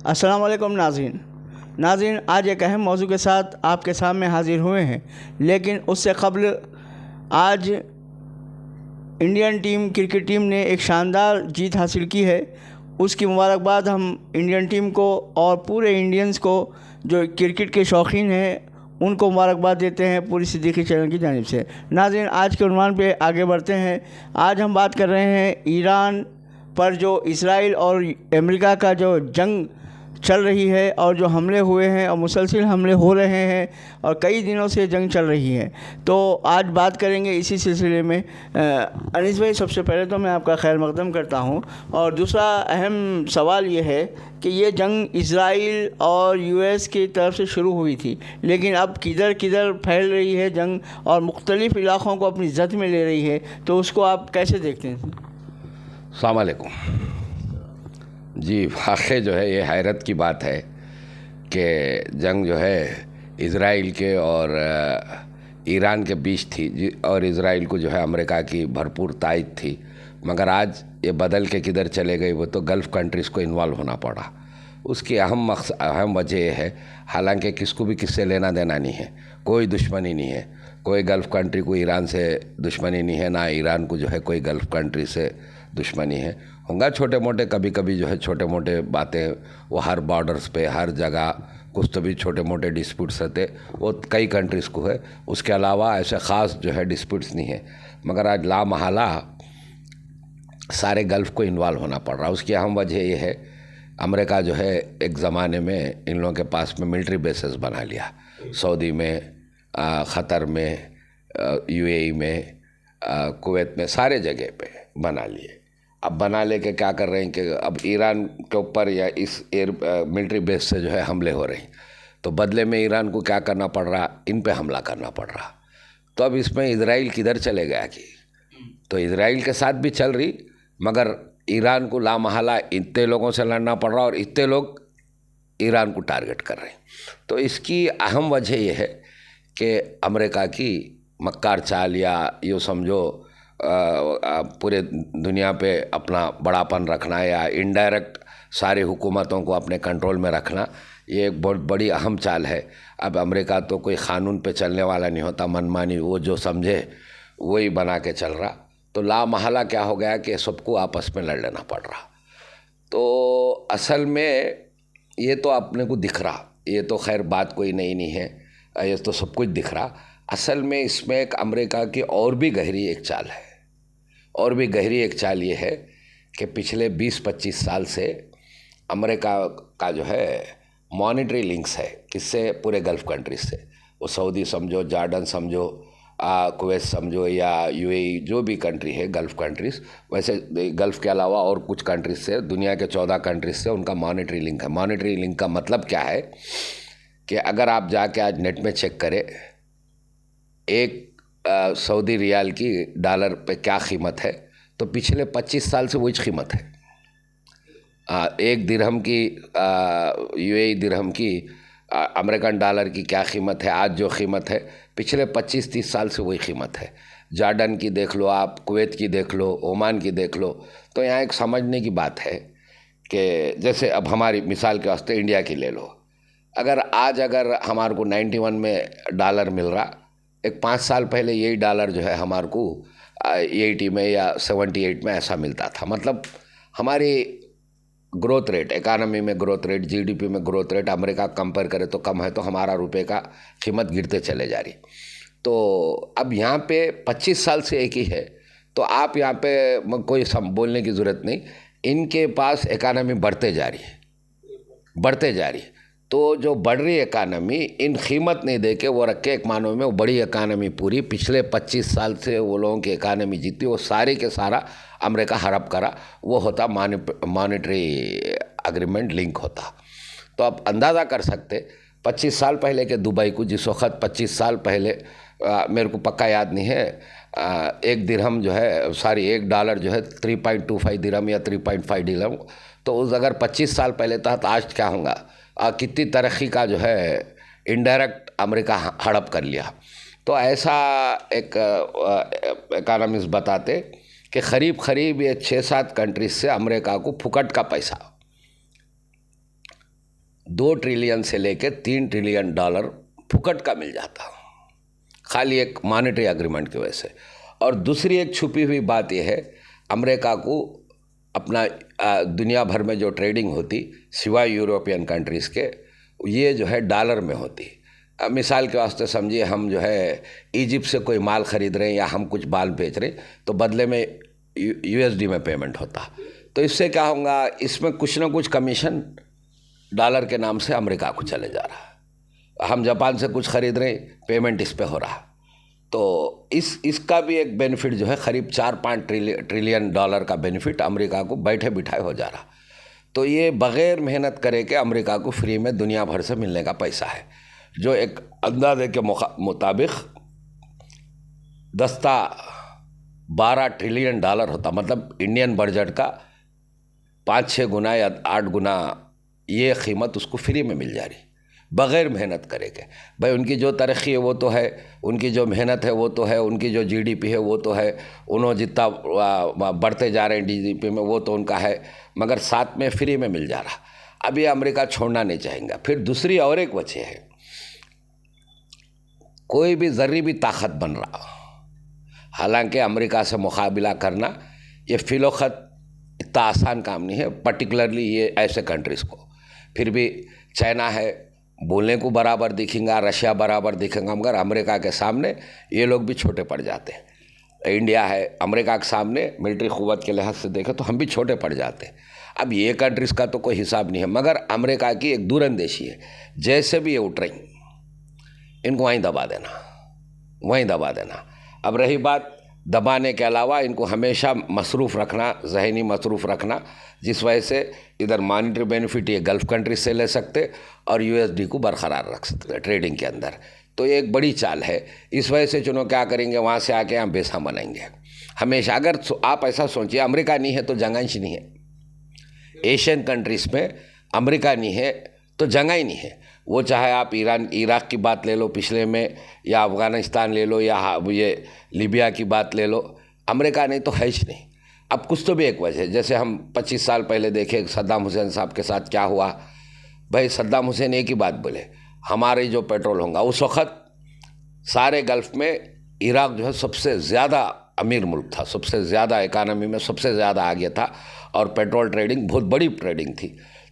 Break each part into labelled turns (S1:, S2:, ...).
S1: अस्सलाम वालेकुम नाज़रीन, आज एक अहम मौजू के साथ आपके सामने हाज़िर हुए हैं। लेकिन उससे क़ब्ल आज इंडियन टीम क्रिकेट टीम ने एक शानदार जीत हासिल की है। उसकी मुबारकबाद हम इंडियन टीम को और पूरे इंडियंस को जो क्रिकेट के शौकीन हैं उनको मुबारकबाद देते हैं पूरी सिद्दीकी चैनल की जानिब से। नाज़रीन, आज के उन्वान पे आगे बढ़ते हैं। आज हम बात कर रहे हैं ईरान पर जो इसराइल और अमेरिका का जो जंग चल रही है और जो हमले हुए हैं और मुसलसल हमले हो रहे हैं और कई दिनों से जंग चल रही है। तो आज बात करेंगे इसी सिलसिले में। अनीस भाई, सबसे पहले तो मैं आपका खैर मकदम करता हूं, और दूसरा अहम सवाल ये है कि ये जंग इसराइल और यूएस की तरफ से शुरू हुई थी, लेकिन अब किधर किधर फैल रही है जंग और मुख्तलिफ़ इलाक़ों को अपनी जद में ले रही है, तो उसको आप कैसे देखते हैं?
S2: अस्सलाम वालेकुम जी। वाक़ई जो है ये हैरत की बात है कि जंग जो है इज़राइल के और ईरान के बीच थी, और इज़राइल को जो है अमेरिका की भरपूर तायद थी, मगर आज ये बदल के किधर चले गई। वो तो गल्फ़ कंट्रीज़ को इन्वॉल्व होना पड़ा। उसकी अहम वजह ये है, हालांकि किसको भी किससे लेना देना नहीं है, कोई दुश्मनी नहीं है, कोई गल्फ़ कंट्री को ईरान से दुश्मनी नहीं है, ना ईरान को जो है कोई गल्फ़ कंट्री से दुश्मनी है। होंगे छोटे मोटे, कभी कभी जो है छोटे मोटे बातें, वो हर बॉर्डर्स पे हर जगह कुछ तो भी छोटे मोटे डिस्प्यूट्स रहते, वो कई कंट्रीज़ को है। उसके अलावा ऐसे ख़ास जो है डिस्प्यूट्स नहीं है, मगर आज लामहला सारे गल्फ़ को इन्वॉल्व होना पड़ रहा है। उसकी अहम वजह ये है, अमेरिका जो है एक ज़माने में इन लोगों के पास में मिलिट्री बेसेस बना लिया, सऊदी में, ख़तर में, यूएई में, कुवैत में, सारे जगह पे बना लिए। अब बना ले के क्या कर रहे हैं कि अब ईरान के ऊपर या इस मिलिट्री बेस से जो है हमले हो रहे हैं, तो बदले में ईरान को क्या करना पड़ रहा, इन पे हमला करना पड़ रहा। तो अब इसमें इजराइल किधर चले गया कि, तो इजराइल के साथ भी चल रही, मगर ईरान को लामहला इतने लोगों से लड़ना पड़ रहा और इतने लोग ईरान को टारगेट कर रहे हैं। तो इसकी अहम वजह यह है कि अमेरिका की मक्कार चाल, या यूँ समझो पूरे दुनिया पे अपना बड़ापन रखना या इनडायरेक्ट सारी हुकूमतों को अपने कंट्रोल में रखना, ये एक बहुत बड़ी अहम चाल है। अब अमेरिका तो कोई क़ानून पे चलने वाला नहीं होता, मनमानी वो जो समझे वही बना के चल रहा। तो लामहला क्या हो गया कि सबको आपस में लड़ लेना पड़ रहा। तो असल में ये तो अपने को दिख रहा, ये तो खैर बात कोई नई नहीं है, ये तो सब कुछ दिख रहा। असल में इसमें एक अमेरिका की और भी गहरी एक चाल है, और भी गहरी एक चाल ये है कि पिछले 20-25 साल से अमेरिका का जो है मॉनेटरी लिंक्स है, किससे, पूरे गल्फ़ कंट्रीज से। वो सऊदी समझो, जॉर्डन समझो, कुवैत समझो, या यूएई, जो भी कंट्री है गल्फ़ कंट्रीज़, वैसे गल्फ़ के अलावा और कुछ कंट्रीज से, दुनिया के 14 कंट्रीज से उनका मॉनेटरी लिंक है। मॉनेटरी लिंक का मतलब क्या है कि अगर आप जाके आज नेट में चेक करें, एक सऊदी रियाल की डॉलर पे क्या कीमत है, तो पिछले 25 साल से वही कीमत है। एक दिरहम की, यूएई दिरहम की, अमेरिकन डॉलर की क्या कीमत है आज, जो कीमत है पिछले 25-30 साल से वही कीमत है। जॉर्डन की देख लो आप, कुवैत की देख लो, ओमान की देख लो। तो यहाँ एक समझने की बात है कि जैसे अब हमारी मिसाल के वास्ते इंडिया की ले लो, अगर हमारे को 91 में डॉलर मिल रहा, एक 5 साल पहले यही डॉलर जो है हमारे को 80 में या 78 में ऐसा मिलता था। मतलब हमारी ग्रोथ रेट, इकानमी में ग्रोथ रेट, जीडीपी में ग्रोथ रेट अमेरिका कंपेयर करे तो कम है, तो हमारा रुपए का कीमत गिरते चले जा रही। तो अब यहाँ पे 25 साल से एक ही है, तो आप यहाँ पे कोई बोलने की ज़रूरत नहीं, इनके पास इकानमी बढ़ते जा रही है। तो जो बढ़ रही इकानमी, इन कीमत नहीं दे के वो रखे एक मानो में, वो बड़ी इकानमी पूरी पिछले 25 साल से वो लोगों की इकानमी जीती, वो सारी के सारा अमेरिका हड़प करा, वो होता मॉनेटरी एग्रीमेंट लिंक होता। तो आप अंदाज़ा कर सकते 25 साल पहले के दुबई को, जिस वक्त 25 साल पहले मेरे को पक्का याद नहीं है, एक दिरहम जो है, सॉरी एक डॉलर जो है 3.25 दिरहम या 3.5 दिरहम, तो उस अगर 25 साल पहले था तो आज क्या होगा, कितनी तरक्की का जो है इनडायरेक्ट अमेरिका हड़प कर लिया। तो ऐसा एक इकोनॉमिस्ट बताते कि करीब ये 6-7 कंट्रीज से अमेरिका को फुकट का पैसा 2 ट्रिलियन से लेकर 3 ट्रिलियन डॉलर फुकट का मिल जाता, खाली एक मॉनेटरी एग्रीमेंट की वजह से। और दूसरी एक छुपी हुई बात यह है, अमेरिका को अपना दुनिया भर में जो ट्रेडिंग होती सिवाय यूरोपियन कंट्रीज़ के, ये जो है डॉलर में होती। मिसाल के वास्ते समझिए, हम जो है इजिप्ट से कोई माल ख़रीद रहे हैं या हम कुछ माल बेच रहे हैं, तो बदले में यूएसडी में पेमेंट होता। तो इससे क्या होगा, इसमें कुछ ना कुछ कमीशन डॉलर के नाम से अमेरिका को चले जा रहा। हम जापान से कुछ ख़रीद रहे हैं, पेमेंट इस पे हो रहा। तो इसका भी एक बेनिफिट जो है करीब 4-5 ट्रिलियन डॉलर का बेनिफिट अमेरिका को बैठे बिठाए हो जा रहा। तो ये बग़ैर मेहनत करे के अमेरिका को फ्री में दुनिया भर से मिलने का पैसा है, जो एक अंदाजे के मुताबिक 12 ट्रिलियन डॉलर होता। मतलब इंडियन बजट का 5-6 गुना या 8 गुना ये कीमत उसको फ्री में मिल जा रही, बग़ैर मेहनत करे के। भाई उनकी जो तरक्की है वो तो है, उनकी जो मेहनत है वो तो है, उनकी जो जीडीपी है वो तो है, उन्होंने जितना बढ़ते जा रहे हैं जीडीपी में वो तो उनका है, मगर साथ में फ्री में मिल जा रहा। अब ये अमेरिका छोड़ना नहीं चाहेंगे। फिर दूसरी और एक वजह है, कोई भी ज़र्री भी ताकत बन रहा, हालांकि अमेरिका से मुकाबला करना ये फिलोखत इतना आसान काम नहीं है, पर्टिकुलरली ये ऐसे कंट्रीज़ को। फिर भी चाइना है, बोलने को बराबर दिखेगा, रशिया बराबर दिखेगा, मगर अमेरिका के सामने ये लोग भी छोटे पड़ जाते हैं। इंडिया है, अमेरिका के सामने मिलिट्री क़ुव्वत के लिहाज से देखें तो हम भी छोटे पड़ जाते हैं। अब ये कंट्रीज़ का तो कोई हिसाब नहीं है, मगर अमेरिका की एक दूरंदेशी है, जैसे भी ये उठ रही इनको वहीं दबा देना, वहीं दबा देना। अब रही बात दबाने के अलावा, इनको हमेशा मसरूफ़ रखना, ज़हनी मसरूफ़ रखना, जिस वजह से इधर मॉनेटरी बेनिफिट ये गल्फ़ कंट्री से ले सकते और यूएसडी को बरकरार रख सकते ट्रेडिंग के अंदर। तो ये एक बड़ी चाल है। इस वजह से चुनो क्या करेंगे, वहाँ से आके यहाँ बेसा बनाएंगे हमेशा। अगर आप ऐसा सोचिए, अमेरिका नहीं है तो जंगाइश नहीं है। एशियन कंट्रीज़ में अमेरिका नहीं है तो जगह ही नहीं है। वो चाहे आप इराक की बात ले लो पिछले में, या अफ़गानिस्तान ले लो, या ये लीबिया की बात ले लो, अमेरिका नहीं तो है ही नहीं। अब कुछ तो भी एक वजह है, जैसे हम 25 साल पहले देखे सद्दाम हुसैन साहब के साथ क्या हुआ। भाई सद्दाम हुसैन एक ही बात बोले, हमारे जो पेट्रोल होगा, उस वक़्त सारे गल्फ़ में इराक जो है सबसे ज़्यादा अमीर मुल्क था, सबसे ज़्यादा इकानमी में सबसे ज़्यादा आगे था, और पेट्रोल ट्रेडिंग बहुत बड़ी ट्रेडिंग थी।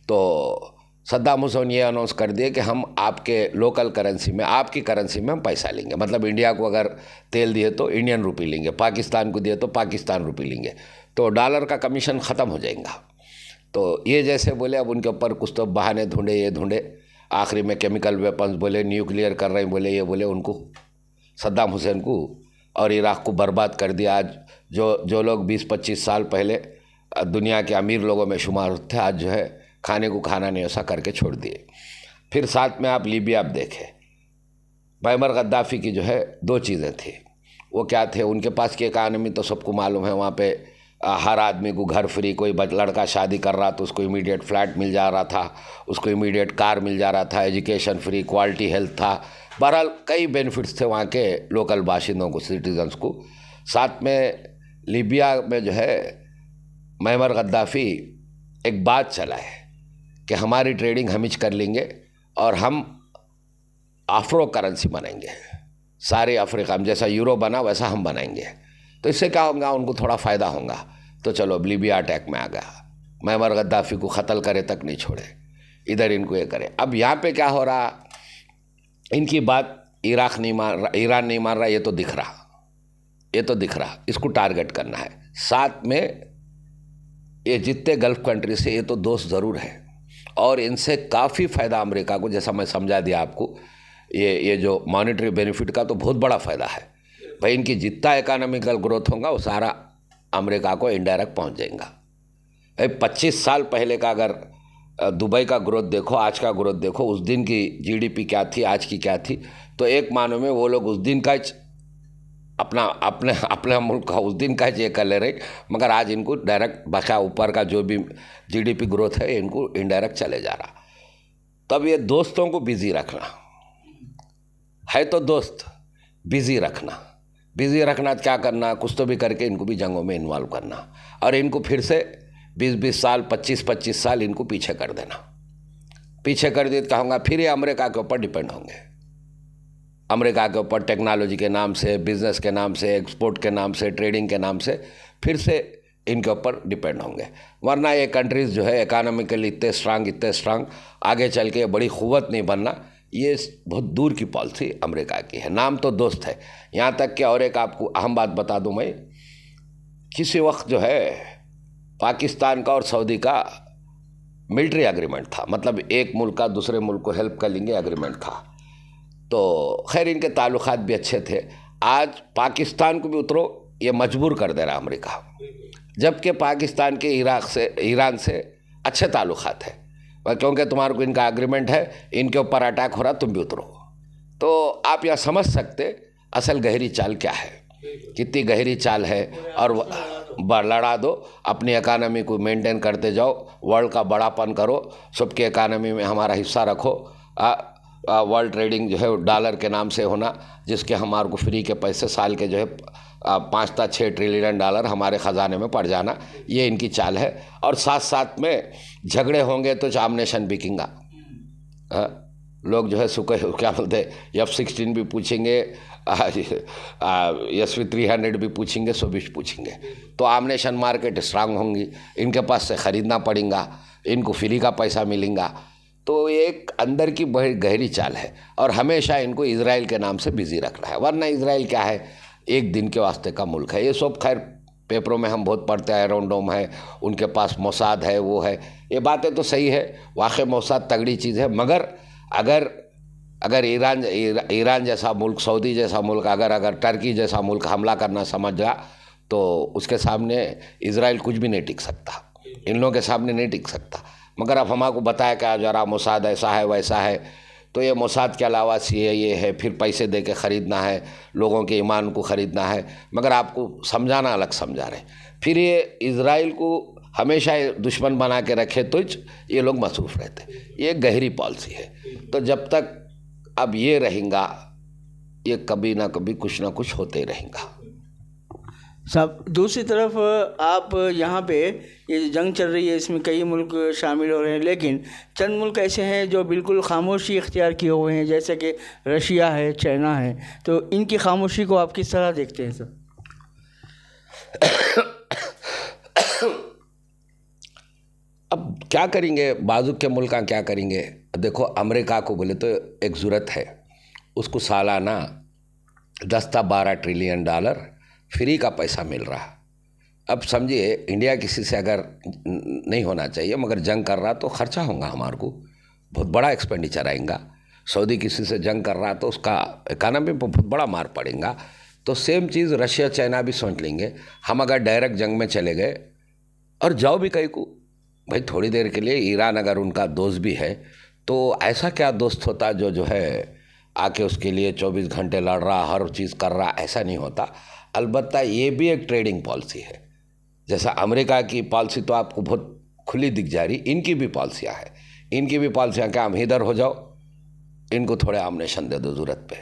S2: तो सद्दाम हुसैन ये अनाउंस कर दिए कि हम आपके लोकल करेंसी में, आपकी करेंसी में हम पैसा लेंगे। मतलब इंडिया को अगर तेल दिए तो इंडियन रुपी लेंगे, पाकिस्तान को दिए तो पाकिस्तान रुपी लेंगे, तो डॉलर का कमीशन ख़त्म हो जाएगा। तो ये जैसे बोले, अब उनके ऊपर कुछ तो बहाने ढूंढे, ये ढूंढे, आखिरी में केमिकल वेपन्स बोले, न्यूक्लियर कर रहे हैं बोले, ये बोले, उनको सद्दाम हुसैन को और इराक़ को बर्बाद कर दिया। आज जो लोग 20-25 साल पहले दुनिया के अमीर लोगों में शुमार थे, आज जो है खाने को खाना नहीं ऐसा करके छोड़ दिए। फिर साथ में आप लीबिया देखें, मुअम्मर गद्दाफ़ी की जो है 2 चीज़ें थी। वो क्या थे, उनके पास की इकानमी तो सबको मालूम है, वहाँ पे हर आदमी को घर फ्री, कोई लड़का शादी कर रहा तो उसको इमीडिएट फ्लैट मिल जा रहा था, उसको इमीडिएट कार मिल जा रहा था, एजुकेशन फ्री, क्वालिटी हेल्थ था, बहरहाल कई बेनिफिट्स थे वहाँ के लोकल बाशिंदों को, सिटीजन्स को। साथ में लीबिया में जो है मुअम्मर गद्दाफ़ी एक बात चला है कि हमारी ट्रेडिंग हम ही कर लेंगे और हम अफ्रो करेंसी बनाएंगे, सारे अफ्रीका में जैसा यूरो बना वैसा हम बनाएंगे। तो इससे क्या होगा, उनको थोड़ा फ़ायदा होगा। तो चलो अब लीबिया अटैक में आ गया, मुअम्मर गद्दाफ़ी को क़त्ल करे तक नहीं छोड़े, इधर इनको ये करे। अब यहाँ पे क्या हो रहा, इनकी बात इराक़ नहीं मान रहा, ईरान नहीं मान रहा, ये तो दिख रहा, ये तो दिख रहा, इसको टारगेट करना है। साथ में ये जितने गल्फ़ कंट्री से ये तो दोस्त ज़रूर है, और इनसे काफ़ी फ़ायदा अमेरिका को, जैसा मैं समझा दिया आपको, ये जो मॉनेटरी बेनिफिट का तो बहुत बड़ा फ़ायदा है। भाई इनकी जितना इकोनॉमिकल ग्रोथ होगा वो सारा अमेरिका को इनडायरेक्ट पहुंच जाएगा। भाई 25 साल पहले का अगर दुबई का ग्रोथ देखो, आज का ग्रोथ देखो, उस दिन की जीडीपी क्या थी, आज की क्या थी, तो एक मानो में वो लोग उस दिन का अपने मुल्क का उस दिन का ये कर ले रहे, मगर आज इनको डायरेक्ट बका ऊपर का जो भी जीडीपी ग्रोथ है इनको इनडायरेक्ट चले जा रहा। तब ये दोस्तों को बिज़ी रखना है, तो दोस्त बिज़ी रखना क्या करना, कुछ तो भी करके इनको भी जंगों में इन्वॉल्व करना, और इनको फिर से 20-20 साल 25-25 साल इनको पीछे कर देना। पीछे कर दिए तो कहूँगा फिर ये अमेरिका के ऊपर डिपेंड होंगे। अमेरिका के ऊपर टेक्नोलॉजी के नाम से, बिजनेस के नाम से, एक्सपोर्ट के नाम से, ट्रेडिंग के नाम से फिर से इनके ऊपर डिपेंड होंगे। वरना ये कंट्रीज़ जो है इकोनॉमिकली इतने स्ट्रांग आगे चल के बड़ी क़ुव्वत नहीं बनना, ये बहुत दूर की पॉलिसी अमेरिका की है। नाम तो दोस्त है। यहाँ तक कि और एक आपको अहम बात बता दूँ मैं, किसी वक्त जो है पाकिस्तान का और सऊदी का मिलिट्री एग्रीमेंट था, मतलब एक मुल्क का दूसरे मुल्क को हेल्प कर लेंगे एग्रीमेंट था। तो खैर इनके ताल्लुकात भी अच्छे थे। आज पाकिस्तान को भी उतरो ये मजबूर कर दे रहा अमेरिका, जबकि पाकिस्तान के ईरान से अच्छे ताल्लुकात है, क्योंकि तुम्हारे को इनका एग्रीमेंट है, इनके ऊपर अटैक हो रहा तुम भी उतरो। तो आप यह समझ सकते असल गहरी चाल क्या है, कितनी गहरी चाल है। और लड़ा दो, अपनी इकानमी को मेंटेन करते जाओ, वर्ल्ड का बड़ापन करो, सबके इकानमी में हमारा हिस्सा रखो। वर्ल्ड ट्रेडिंग जो है डॉलर के नाम से होना, जिसके हमारे को फ्री के पैसे साल के जो है 5-6 ट्रिलियन डॉलर हमारे ख़जाने में पड़ जाना, ये इनकी चाल है। और साथ साथ में झगड़े होंगे तो आमनेशन बिकेगा। लोग जो है क्या बोलते F-16 भी पूछेंगे, SV-300 भी पूछेंगे, 120 पूछेंगे, तो आमनेशन मार्केट स्ट्रांग होंगी, इनके पास से ख़रीदना पड़ेगा, इनको फ्री का पैसा मिलेगा। तो एक अंदर की बड़ी गहरी चाल है और हमेशा इनको इजराइल के नाम से बिजी रखना है। वरना इजराइल क्या है, एक दिन के वास्ते का मुल्क है। ये सब खैर पेपरों में हम बहुत पढ़ते हैं, आयरन डोम है, उनके पास मोसाद है, वो है, ये बातें तो सही है, वाकई मोसाद तगड़ी चीज़ है। मगर अगर ईरान जैसा मुल्क, सऊदी जैसा मुल्क, अगर टर्की जैसा मुल्क हमला करना समझ गया तो उसके सामने इजराइल कुछ भी नहीं टिक सकता, इन लोगों के सामने नहीं टिक सकता। मगर अब हमको बताया क्या जरा मोसाद ऐसा है वैसा है, तो ये मोसाद के अलावा CIA है, फिर पैसे दे के ख़रीदना है, लोगों के ईमान को ख़रीदना है, मगर आपको समझाना अलग समझा रहे। फिर ये इजराइल को हमेशा दुश्मन बना के रखे तो ये लोग मसरूफ़ रहते। ये गहरी पॉलिसी है। तो जब तक अब ये रहेगा, ये कभी ना कभी कुछ ना कुछ होते रहेगा।
S1: सब दूसरी तरफ आप यहाँ पे ये जंग चल रही है, इसमें कई मुल्क शामिल हो रहे हैं, लेकिन चंद मुल्क ऐसे हैं जो बिल्कुल खामोशी इख्तियार किए हुए हैं, जैसे कि रशिया है, चाइना है। तो इनकी खामोशी को आप किस तरह देखते हैं सर?
S2: अब क्या करेंगे, बाजू के मुल्क क्या करेंगे। देखो अमेरिका को बोले तो एक ज़रूरत है, उसको सालाना 10-12 ट्रिलियन डॉलर फ्री का पैसा मिल रहा। अब समझिए इंडिया किसी से अगर नहीं होना चाहिए, मगर जंग कर रहा तो खर्चा होगा, हमारे को बहुत बड़ा एक्सपेंडिचर आएगा। सऊदी किसी से जंग कर रहा तो उसका इकानमी पर बहुत बड़ा मार पड़ेगा। तो सेम चीज़ रशिया चाइना भी सोच लेंगे। हम अगर डायरेक्ट जंग में चले गए और जाओ भी कहीं को, भाई थोड़ी देर के लिए ईरान अगर उनका दोस्त भी है तो ऐसा क्या दोस्त होता जो है आके उसके लिए 24 घंटे लड़ रहा, हर चीज़ कर रहा, ऐसा नहीं होता। अलबत्ता ये भी एक ट्रेडिंग पॉलिसी है। जैसा अमेरिका की पॉलिसी तो आपको बहुत खुली दिख जा रही, इनकी भी पॉलिसियाँ हैं। इनकी भी पॉलिसियाँ क्या, हम इधर हो जाओ, इनको थोड़े आमनेशन दे दो ज़रूरत पे,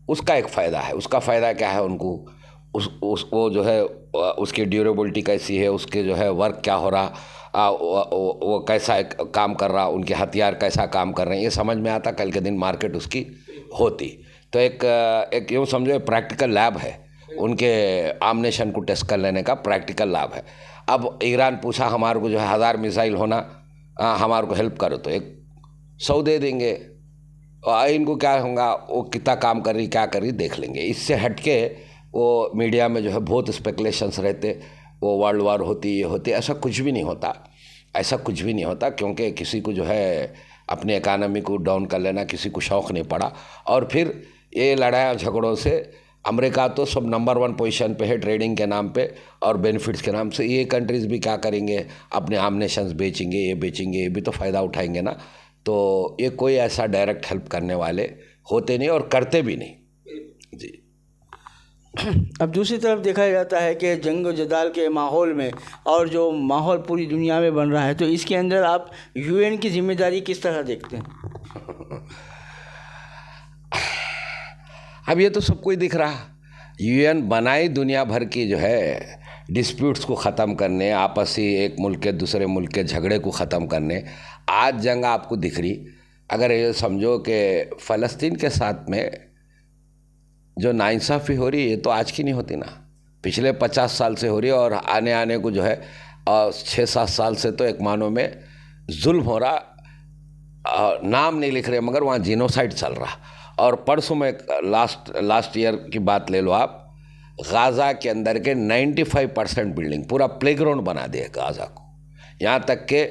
S2: उसका एक फ़ायदा है। उसका फ़ायदा क्या है, उनको वो जो है उसकी ड्यूरेबिलिटी कैसी है, उसके जो है वर्क क्या हो रहा, वो कैसा काम कर रहा, उनके हथियार कैसा काम कर रहे हैं, ये समझ में आता। कल के दिन मार्केट उसकी होती तो एक यूँ समझो प्रैक्टिकल लैब है, उनके आमनेशन को टेस्ट कर लेने का प्रैक्टिकल लैब है। अब ईरान पूछा हमारे को जो है 1000 मिसाइल होना, हमारे को हेल्प करो, तो एक 100 दे देंगे। इनको क्या होगा, वो कितना काम कर रही क्या कर रही देख लेंगे। इससे हटके वो मीडिया में जो है बहुत स्पेकुलेशंस रहते, वो वर्ल्ड वार होती, ये होती, ऐसा कुछ भी नहीं होता, ऐसा कुछ भी नहीं होता। क्योंकि किसी को जो है अपने इकानमी को डाउन कर लेना किसी को शौक़ नहीं पड़ा। और फिर ये लड़ाई झगड़ों से अमेरिका तो सब नंबर 1 पोजीशन पे है ट्रेडिंग के नाम पे और बेनिफिट्स के नाम से। ये कंट्रीज़ भी क्या करेंगे, अपने आमनेशंस बेचेंगे, ये बेचेंगे, ये भी तो फ़ायदा उठाएंगे ना। तो ये कोई ऐसा डायरेक्ट हेल्प करने वाले होते नहीं और करते भी नहीं जी।
S1: अब दूसरी तरफ देखा जाता है कि जंग जदाल के माहौल में और जो माहौल पूरी दुनिया में बन रहा है, तो इसके अंदर आप UN की जिम्मेदारी किस तरह देखते हैं?
S2: अब ये तो सबको ही दिख रहा, UN बनाई दुनिया भर की जो है डिस्प्यूट्स को ख़त्म करने, आपसी एक मुल्क के दूसरे मुल्क के झगड़े को ख़त्म करने। आज जंग आपको दिख रही, अगर ये समझो कि फ़लस्तीन के साथ में जो नाइंसाफ़ी हो रही है, ये तो आज की नहीं होती ना, पिछले 50 साल से हो रही है। और आने को जो है 6-7 साल से तो एक मानो में जुल्म हो रहा, नाम नहीं लिख रहे मगर वहाँ जीनोसाइड चल रहा। और परसों में लास्ट ईयर की बात ले लो आप, गाज़ा के अंदर के 95% बिल्डिंग पूरा प्लेग्राउंड बना दिया गाज़ा को। यहाँ तक के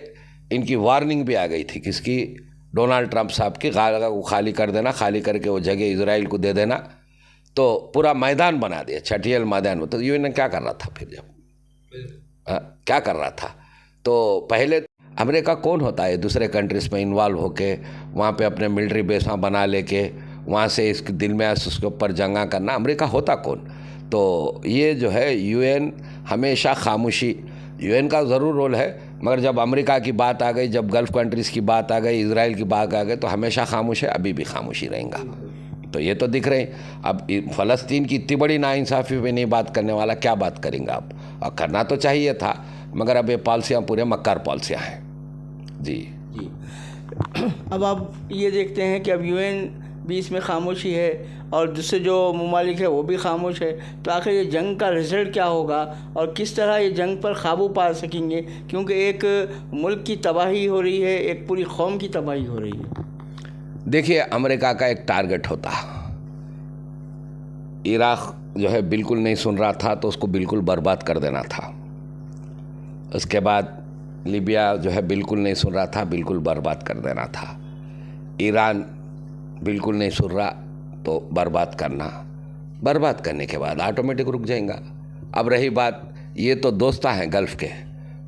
S2: इनकी वार्निंग भी आ गई थी, किसकी, डोनाल्ड ट्रंप साहब की, गाज़ा को खाली कर देना, खाली करके वो जगह इजराइल को दे देना। तो पूरा मैदान बना दिया, छठियल मैदान। तो यूएन क्या कर रहा था फिर, जब क्या कर रहा था? तो पहले अमेरिका कौन होता है दूसरे कंट्रीज़ में इन्वॉल्व होके वहाँ पे अपने मिलिट्री बेस बना लेके वहाँ से इस दिल में उसके ऊपर जंगा करना, अमेरिका होता कौन? तो ये जो है यूएन हमेशा खामोशी, यूएन का ज़रूर रोल है, मगर जब अमेरिका की बात आ गई, जब गल्फ़ कंट्रीज़ की बात आ गई, इजराइल की बात आ गई, तो हमेशा खामोश है, अभी भी खामोशी रहेगा। तो ये तो दिख रहे हैं। अब फ़लस्तीन की इतनी बड़ी नाइंसाफ़ी पे नहीं बात करने वाला, क्या बात करेंगे आप? और करना तो चाहिए था, मगर अब ये पॉलिसियाँ पूरे मक्कार पॉलिसियाँ हैं। जी।
S1: अब आप ये देखते हैं कि अब यूएन भी इसमें खामोशी है और दूसरे जो ममालिक है वो भी खामोश है। तो आखिर ये जंग का रिज़ल्ट क्या होगा और किस तरह ये जंग पर काबू पा सकेंगे? क्योंकि एक मुल्क की तबाही हो रही है, एक पूरी कौम की तबाही हो रही है।
S2: देखिए, अमेरिका का एक टारगेट होता, इराक़ जो है बिल्कुल नहीं सुन रहा था तो उसको बिल्कुल बर्बाद कर देना था। उसके बाद लीबिया जो है बिल्कुल नहीं सुन रहा था, बिल्कुल बर्बाद कर देना था। ईरान बिल्कुल नहीं सुन रहा तो बर्बाद करना, बर्बाद करने के बाद ऑटोमेटिक रुक जाएगा। अब रही बात, ये तो दोस्त हैं गल्फ़ के,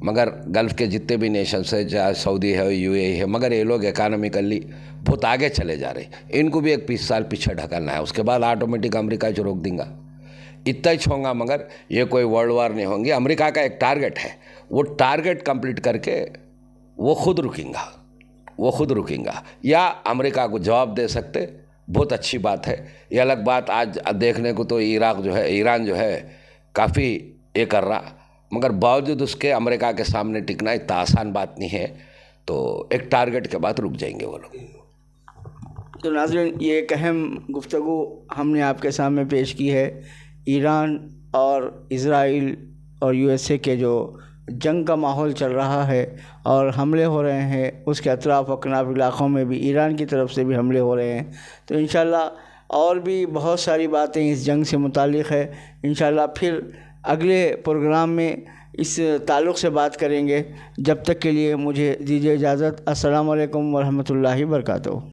S2: मगर गल्फ़ के जितने भी नेशंस है, चाहे सऊदी है, यूएई है, मगर ये लोग इकॉनॉमिकली बहुत आगे चले जा रहे, इनको भी एक 20 साल पीछे ढकलना है। उसके बाद ऑटोमेटिक अमेरिका जो रोक देगा, इतना ही होगा, मगर ये कोई वर्ल्ड वार नहीं होंगी। अमेरिका का एक टारगेट है, वो टारगेट कंप्लीट करके वो खुद रुकेगा, या अमेरिका को जवाब दे सकते, बहुत अच्छी बात है। ये अलग बात, आज देखने को तो ईरान जो है काफ़ी ये कर रहा, मगर बावजूद उसके अमेरिका के सामने टिकना इतना आसान बात नहीं है। तो एक टारगेट के बाद रुक जाएंगे वो लोग।
S1: तो नाज़रीन, ये एक अहम गुफ्तगू हमने आपके सामने पेश की है। ईरान और इज़राइल और यूएसए के जो जंग का माहौल चल रहा है और हमले हो रहे हैं, उसके अतराफ़ अकनाफ़ इलाक़ों में भी ईरान की तरफ से भी हमले हो रहे हैं। तो इंशाल्लाह और भी बहुत सारी बातें इस जंग से मुताल्लिक़ है। इंशाल्लाह फिर अगले प्रोग्राम में इस ताल्लुक़ से बात करेंगे। जब तक के लिए मुझे दीजिए इजाज़त। अस्सलामु अलैकुम वरहमतुल्लाहि वबरकातुहू।